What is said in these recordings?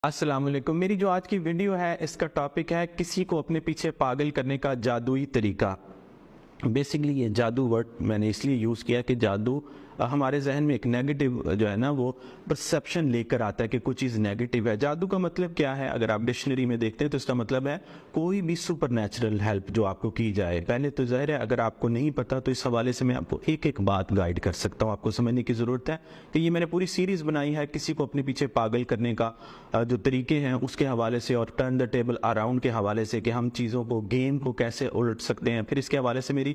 السلام علیکم. میری جو آج کی ویڈیو ہے اس کا ٹاپک ہے کسی کو اپنے پیچھے پاگل کرنے کا جادوئی طریقہ. بیسکلی یہ جادو ورڈ میں نے اس لیے یوز کیا کہ جادو ہمارے ذہن میں ایک نیگیٹو جو ہے نا وہ پرسیپشن لے کر آتا ہے کہ کوئی چیز نیگیٹو ہے. جادو کا مطلب کیا ہے؟ اگر آپ ڈکشنری میں دیکھتے ہیں تو اس کا مطلب ہے کوئی بھی سپر نیچرل ہیلپ جو آپ کو کی جائے. پہلے تو ظاہر ہے اگر آپ کو نہیں پتا تو اس حوالے سے میں آپ کو ایک ایک بات گائیڈ کر سکتا ہوں. آپ کو سمجھنے کی ضرورت ہے کہ یہ میں نے پوری سیریز بنائی ہے کسی کو اپنے پیچھے پاگل کرنے کا جو طریقے ہیں اس کے حوالے سے اور ٹرن دا ٹیبل اراؤنڈ کے حوالے سے کہ ہم چیزوں کو گیم کو کیسے الٹ سکتے ہیں. پھر اس کے حوالے سے میری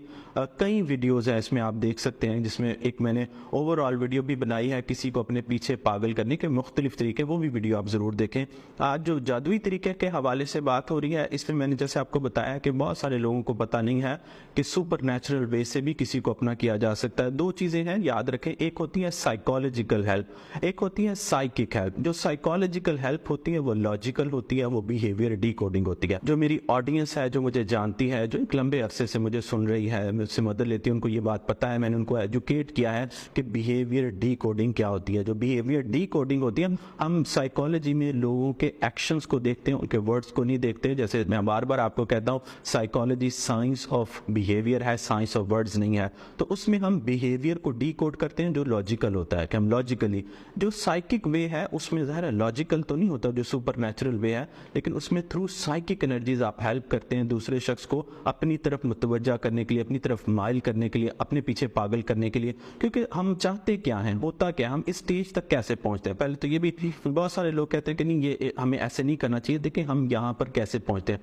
کئی ویڈیوز ہیں اس میں آپ دیکھ سکتے ہیں جس میں ایک میں نے اوور آل ویڈیو بھی بنائی ہے کسی کو اپنے پیچھے پاگل کرنے کے مختلف طریقے, وہ بھی ویڈیو آپ ضرور دیکھیں. آج جو جادوئی طریقے کے حوالے سے بات ہو رہی ہے اس میں میں نے جیسے آپ کو بتایا کہ بہت سارے لوگوں کو پتہ نہیں ہے کہ سپر نیچرل وے سے بھی کسی کو اپنا کیا جا سکتا ہے. دو چیزیں ہیں یاد رکھیں, ایک ہوتی ہے سائیکالوجیکل ہیلپ, ایک ہوتی ہے سائیکک ہیلپ. جو سائیکالوجیکل ہیلپ ہوتی ہے وہ لاجیکل ہوتی ہے, وہ بیہیویئر ڈی کوڈنگ ہوتی ہے. جو میری آڈینس ہے جو مجھے جانتی ہے, جو ایک لمبے عرصے سے مجھے سن رہی ہے, مجھ سے مدد لیتی ہے, ان کو یہ بات پتہ ہے, میں نے ان کو ایجوکیٹ کیا ہے کہ بیہیویئر ڈی کوڈنگ کیا ہوتی ہے. جو بیہیویئر ڈی کوڈنگ ہوتی ہے, ہم سائیکالوجی میں لوگوں کے ایکشنز کو دیکھتے ہیں, ان کے ورڈز کو نہیں دیکھتے. جیسے میں بار بار آپ کو کہتا ہوں سائیکالوجی سائنس آف بیہیویئر ہے, سائنس آف ورڈز نہیں ہے. تو اس میں ہم بیہیویئر کو ڈی کوڈ کرتے ہیں جو لاجیکل ہوتا ہے کہ ہم لاجیکلی. جو سائیکک وے ہے اس میں ظاہر ہے لاجیکل تو نہیں ہوتا جو سپر نیچرل وے ہے, لیکن اس میں تھرو سائیکک انرجیز آپ ہیلپ کرتے ہیں دوسرے شخص کو اپنی طرف متوجہ کرنے کے لیے, اپنی طرف مائل کرنے کے لیے, اپنے پیچھے پاگل کرنے کے لیے. کیونکہ ہم چاہتے کیا ہیں, ہوتا کیا, ہم اس سٹیج تک کیسے پہنچتے ہیں. پہلے تو یہ بھی بہت سارے لوگ کہتے ہیں کہ نہیں یہ ہمیں ایسے نہیں کرنا چاہیے. دیکھیں ہم یہاں پر کیسے پہنچتے ہیں.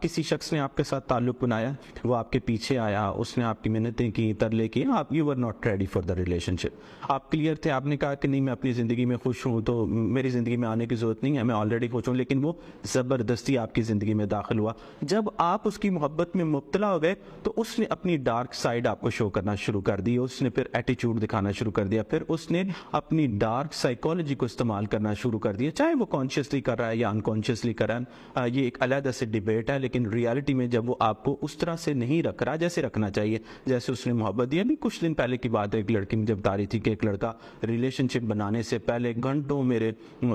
کسی شخص نے آپ کے ساتھ تعلق بنایا, وہ آپ کے پیچھے آیا, اس نے آپ کی منتیں کی, ترلے کی, آپ you were not ready for the relationship. آپ کلیئر تھے, آپ نے کہا کہ نہیں میں اپنی زندگی میں خوش ہوں تو میری زندگی میں آنے کی ضرورت نہیں ہے, میں آلریڈی خوش ہوں. لیکن وہ زبردستی آپ کی زندگی میں داخل ہوا. جب آپ اس کی محبت میں مبتلا ہو گئے تو اس نے اپنی ڈارک سائڈ آپ کو شو کرنا شروع کر دی, اس نے پھر ایٹیچیوڈ دکھانا شروع کر دیا, پھر اس نے اپنی ڈارک سائیکالوجی کو استعمال کرنا شروع کر دیا, چاہے وہ کانشیسلی کر رہا ہے یا انکانشیسلی کر رہا ہے. یہ ایک علیحدہ سے ڈیبیٹ ہے, لیکن ریالٹی میں جب وہ آپ کو اس طرح سے نہیں رکھ رہا جیسے رکھنا چاہیے, جیسے اس نے محبت دی. ابھی کچھ دن پہلے کی بات ہے, ایک لڑکی مجھے بتا رہی تھی کہ ایک لڑکا ریلیشن شپ بنانے سے پہلے گھنٹوں میرے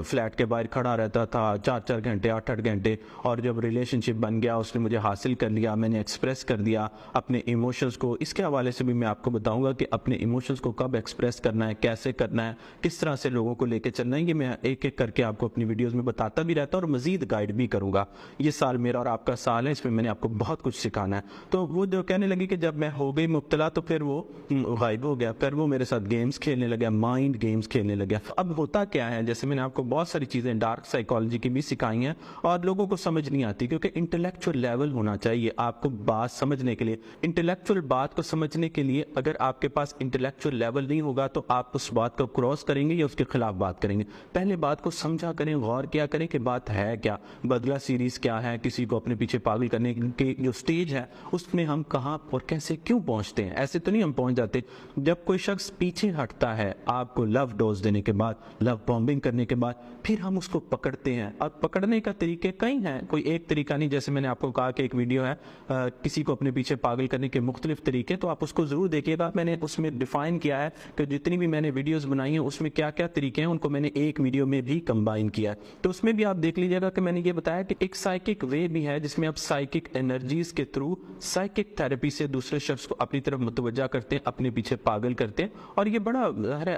فلیٹ کے باہر کھڑا رہتا تھا, 4 گھنٹے 8 گھنٹے, اور جب ریلیشن شپ بن گیا اس نے مجھے حاصل کر لیا, میں نے ایکسپریس کر دیا اپنے ایموشنز کو. اس کے حوالے سے بھی میں آپ کو بتاؤں گا کہ اپنے ایموشنز کو کب ایکسپریس کرنا ہے, کیسے کرنا ہے, کس طرح سے لوگوں کو لے کے چلنا ہے. یہ میں ایک ایک کر کے آپ کو اپنی ویڈیوز میں بتاتا بھی رہتا ہوں اور مزید گائیڈ بھی کروں گا. یہ سال میرا اور آپ کا سال ہے, اس میں میں نے آپ کو بہت کچھ سکھانا ہے. تو وہ جو کہنے لگی کہ جب میں ہو گئی مبتلا تو پھر وہ غائب ہو گیا, پھر وہ میرے ساتھ گیمز کھیلنے لگا, مائنڈ گیمز کھیلنے لگا. اب ہوتا کیا ہے, جیسے میں نے آپ کو بہت ساری چیزیں ڈارک سائیکالوجی کی بھی سکھائی ہیں اور لوگوں کو سمجھ نہیں آتی, کیونکہ انٹلیکچوئل لیول ہونا چاہیے آپ کو بات سمجھنے کے لیے. انٹلیکچوئل بات کو سمجھنے کے لیے اگر آپ کے پاس انٹلیکچوئل لیول نہیں ہوگا تو آپ اس بات کو کراس کریں گے یا اس کے خلاف بات کریں گے. پہلے بات کو سمجھا کریں, غور کیا کریں کہ بات ہے کیا. بدلہ سیریز کیا ہے, کسی کو اپنے پیچھے پاگل کرنے کی جو سٹیج ہے اس میں ہم کہاں اور کیسے کیوں پہنچتے ہیں. ایسے تو نہیں ہم پہنچ جاتے. جب کوئی شخص پیچھے ہٹتا ہے آپ کو لو ڈوز دینے کے بعد, لو بامبنگ کرنے کے بعد, پھر ہم اس کو پکڑتے ہیں. اور پکڑنے کا طریقے کئی ہیں, کوئی ایک طریقہ نہیں. جیسے میں نے آپ کو کہا کہ ایک ویڈیو ہے کسی کو اپنے پیچھے پاگل کرنے کے مختلف طریقے, تو آپ اس کو ضرور دیکھیے گا. میں نے اس میں ڈیفائن کیا ہے کہ جتنی بھی میں نے ویڈیوز بنائی ہیں اس میں کیا کیا طریقے ہیں, ان کو میں نے ایک ویڈیو میں بھی کمبائن کیا ہے. تو اس میں بھی آپ دیکھ لیجیے گا کہ میں نے یہ بتایا کہ ایک سائیکک وے بھی ہے جس میں آپ سائیکک انرجیز کے تھرو سائیکک تھراپی سے دوسرے شخص کو اپنی طرف متوجہ کرتے ہیں, اپنے پیچھے پاگل کرتے ہیں. اور یہ بڑا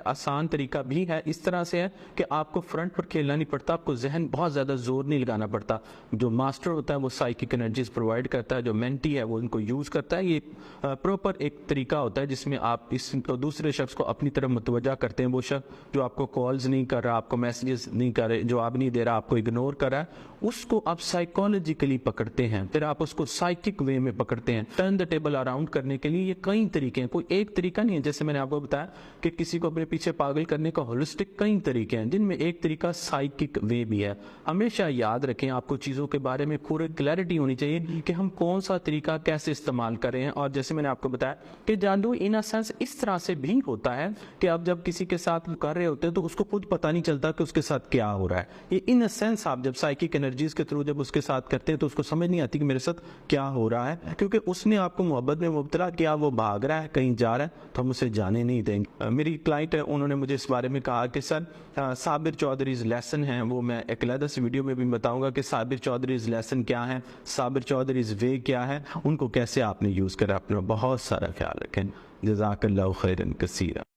آسان طریقہ بھی ہے, اس طرح سے ہے کہ آپ کو فرنٹ پر کھیلنا نہیں پڑتا, آپ کو ذہن بہت زیادہ زور نہیں لگانا پڑتا. جو ماسٹر ہوتا ہے وہ سائیکک انرجیز پرووائڈ کرتا ہے, جو مینٹی ہے وہ ان کو یوز کرتا ہے. یہ پروپر ایک طریقہ ہوتا ہے جس میں آپ اس دوسرے شخص کو اپنی طرف متوجہ کرتے ہیں. وہ شخص جو آپ کو کالز نہیں کر رہا, آپ کو میسیجز نہیں کر رہے, جواب نہیں دے رہا, آپ کو اگنور کر رہا ہے, اس کو آپ سائیکالوجیکلی پکڑتے ہیں, پھر آپ اس کو سائیکک وے میں پکڑتے ہیں. ٹرن دا ٹیبل اراؤنڈ کرنے کے لیے یہ کئی طریقے ہیں, کوئی ایک طریقہ نہیں ہے. جیسے میں نے آپ کو بتایا کہ کسی کو اپنے پیچھے پاگل کرنے کا ہولسٹک کئی طریقے ہیں, جن میں ایک طریقہ سائیکک وے بھی ہے. ہمیشہ یاد رکھیں آپ کو چیزوں کے بارے میں پورے کلیئرٹی ہونی چاہیے کہ ہم کون سا طریقہ کیسے استعمال کریں. اور جیسے میں نے آپ کو بتایا کہ جادو ان سینس اس طرح سے بھی ہوتا ہے کہ آپ جب کسی کے ساتھ کر رہے ہوتے ہیں تو اس کو خود پتہ نہیں چلتا کہ اس کے ساتھ کیا ہو رہا ہے. یہ ان اے سینس آپ جب سائیکک انرجیز کے تھرو جب اس کے ساتھ کرتے ہیں تو اس کو سمجھ نہیں آتی کہ میرے ساتھ کیا ہو رہا ہے، کیونکہ اس نے آپ کو محبت میں مبتلا کیا، وہ بھاگ رہا ہے، کہیں جا رہا ہے، تو ہم اسے جانے نہیں دیں گے. میری کلائنٹ ہے، انہوں نے مجھے اس بارے میں کہا کہ سر صابر چودھریز لیسن ہیں، وہ میں ایک علیحدہ سی ویڈیو میں بھی بتاؤں گا کہ صابر چودھریز لیسن کیا ہے، صابر چودھریز وے کیا ہے، ان کو کیسے آپ نے یوز کرا. اپنا بہت سارا خیال رکھیں. جزاک اللہ خیرا کثیرا.